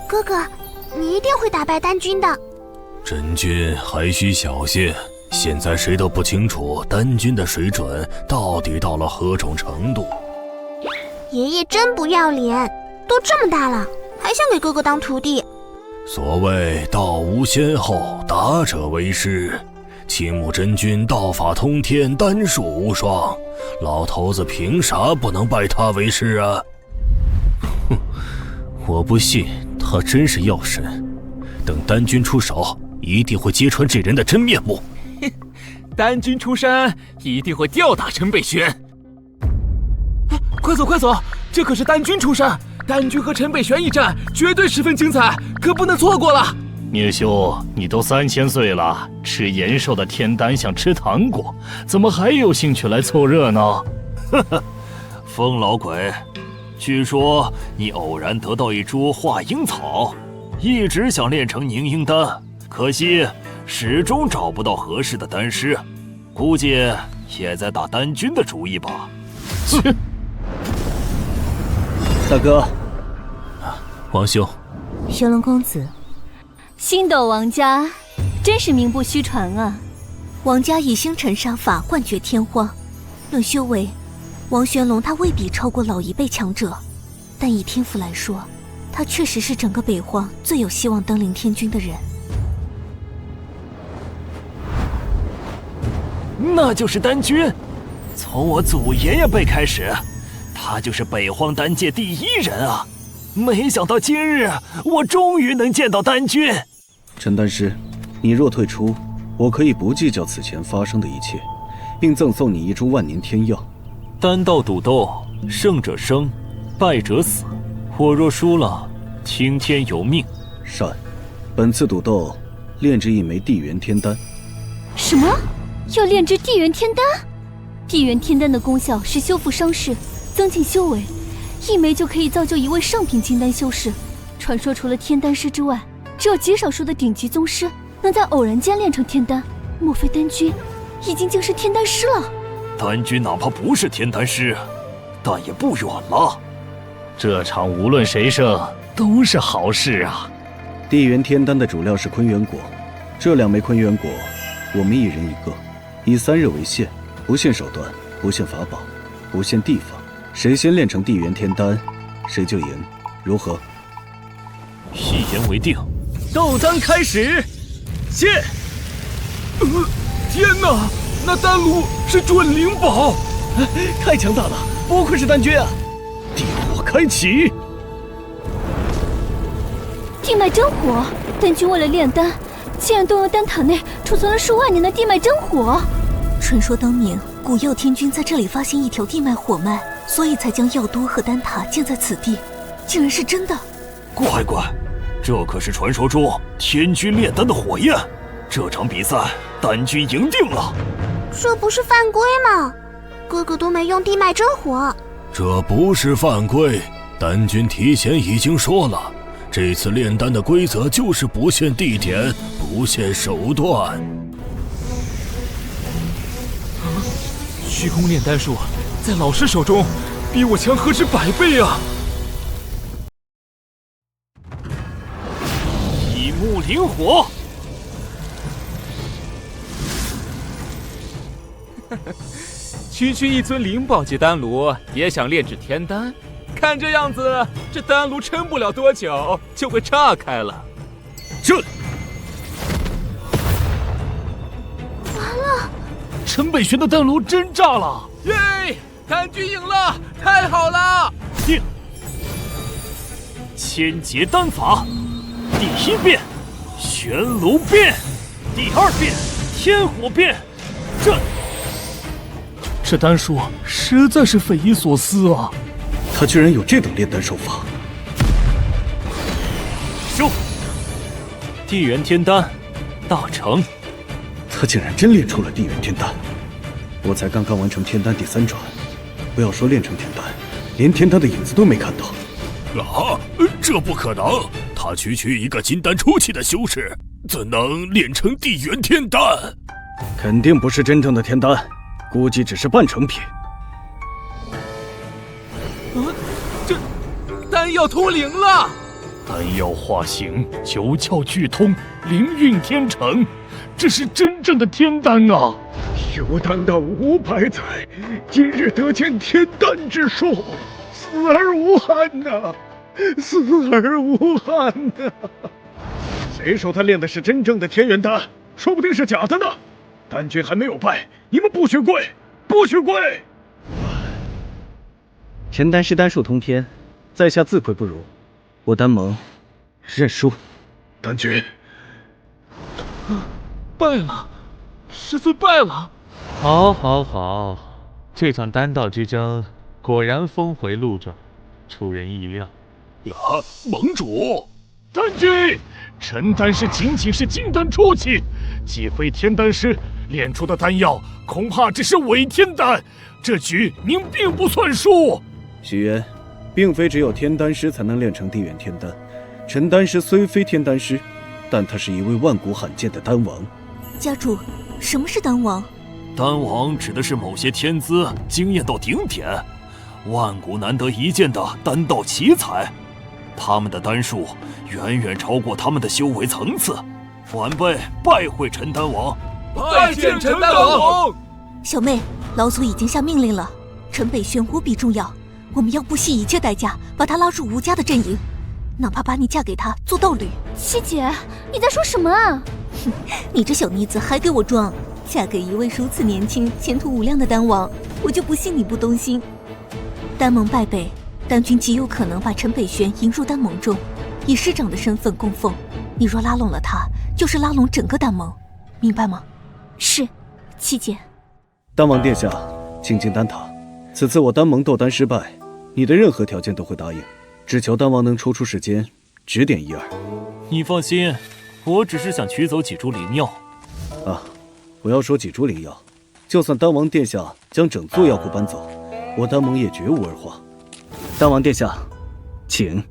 哥哥，你一定会打败丹君的。真君还需小心，现在谁都不清楚丹君的水准到底到了何种程度。爷爷真不要脸，都这么大了，还想给哥哥当徒弟。所谓道无先后，达者为师。青木真君道法通天，丹术无双，老头子凭啥不能拜他为师啊？哼，我不信他真是药神，等丹君出手，一定会揭穿这人的真面目。丹君出山，一定会吊打陈北玄。快走快走，这可是丹君出山，丹君和陈北玄一战，绝对十分精彩，可不能错过了。聂兄，你都3000岁了，吃延寿的天丹像吃糖果，怎么还有兴趣来凑热闹？呵呵，疯老鬼，据说你偶然得到一株化婴草，一直想炼成凝婴丹，可惜始终找不到合适的丹师，估计也在打丹君的主意吧。切！大哥，王兄，玄龙公子，星斗王家真是名不虚传啊！王家以星辰杀法冠绝天荒，论修为，王玄龙他未必超过老一辈强者，但以天赋来说，他确实是整个北荒最有希望登临天君的人。那就是丹君，从我祖爷爷辈开始，他就是北荒丹界第一人啊！没想到今日我终于能见到丹君。陈丹师，你若退出，我可以不计较此前发生的一切，并赠送你一株万年天药。丹道赌斗，胜者生，败者死。我若输了，听天由命。善，本次赌斗炼制一枚地元天丹。什么？要炼制地元天丹？地元天丹的功效是修复伤势，增进修为，一枚就可以造就一位上品金丹修士。传说除了天丹师之外，只有极少数的顶级宗师能在偶然间炼成天丹。莫非丹君已经竟是天丹师了？丹君哪怕不是天丹师，但也不远了。这场无论谁胜，都是好事啊！地元天丹的主料是坤元果，这2枚坤元果，我们一人一个，以3日为限，不限手段，不限法宝，不限地方，谁先炼成地元天丹，谁就赢，如何？一言为定。斗丹开始，现！天哪，那丹炉是准灵宝，太强大了，不愧是丹君啊！地火开启，地脉真火！丹君为了炼丹，竟然动用丹塔内储存了数万年的地脉真火。传说当年古药天君在这里发现一条地脉火脉，所以才将药都和丹塔建在此地，竟然是真的。乖乖，这可是传说中天君炼丹的火焰，这场比赛丹君赢定了。这不是犯规吗？哥哥都没用地脉真火。这不是犯规，丹君提前已经说了，这次炼丹的规则就是不限地点，不限手段。虚空炼丹术在老师手中比我强何止100倍啊！一目灵火，区区一尊灵宝级丹炉也想炼制天丹？看这样子，这丹炉撑不了多久就会炸开了。这完了！陈北玄的丹炉真炸了！耶！丹君赢了，太好了！千劫丹法，第1变玄炉变，第2变天火变。这丹术实在是匪夷所思啊！他居然有这等炼丹手法！修地元天丹大成。他竟然真炼出了地元天丹！我才刚刚完成天丹第3转，不要说炼成天丹，连天丹的影子都没看到。啊，这不可能！他区一个金丹初期的修士，怎能炼成地元天丹？肯定不是真正的天丹，估计只是半成品。这丹丹药通灵了！丹药化形，九窍俱通，灵运天成，这是真正的天丹啊！修丹道500载，今日得见天丹之术，死而无憾呐！死而无憾呐！谁说他练的是真正的天元丹？说不定是假的呢！丹君还没有败，你们不许跪，不许跪！陈丹师丹术通天，在下自愧不如，我丹盟认输。丹君，败了，师尊败了！好，好，好，这场丹道之争果然峰回路转，出人意料。盟主，丹君，陈丹师仅仅是金丹初期，既非天丹师，炼出的丹药恐怕只是伪天丹。这局您并不算输。许渊，并非只有天丹师才能炼成地元天丹。陈丹师虽非天丹师，但他是一位万古罕见的丹王。家主，什么是丹王？丹王指的是某些天资经验到顶点，万古难得一见的丹道奇才。他们的丹术远远超过他们的修为层次。晚辈拜会陈丹王，拜见陈丹王。小妹，老祖已经下命令了，陈北轩无比重要，我们要不惜一切代价把他拉入吴家的阵营，哪怕把你嫁给他做道侣。七姐，你在说什么啊？哼，你这小妮子还给我装，嫁给一位如此年轻、前途无量的丹王，我就不信你不动心。丹盟败北，丹君极有可能把陈北轩引入丹盟中，以师长的身份供奉。你若拉拢了他，就是拉拢整个丹盟，明白吗？是，七姐。丹王殿下，请进丹塔。此次我丹盟斗丹失败，你的任何条件都会答应，只求丹王能抽出时间指点一二。你放心，我只是想取走几株灵药。啊，不要说几株灵药，就算丹王殿下将整座药库搬走，我丹盟也绝无二话。丹王殿下，请。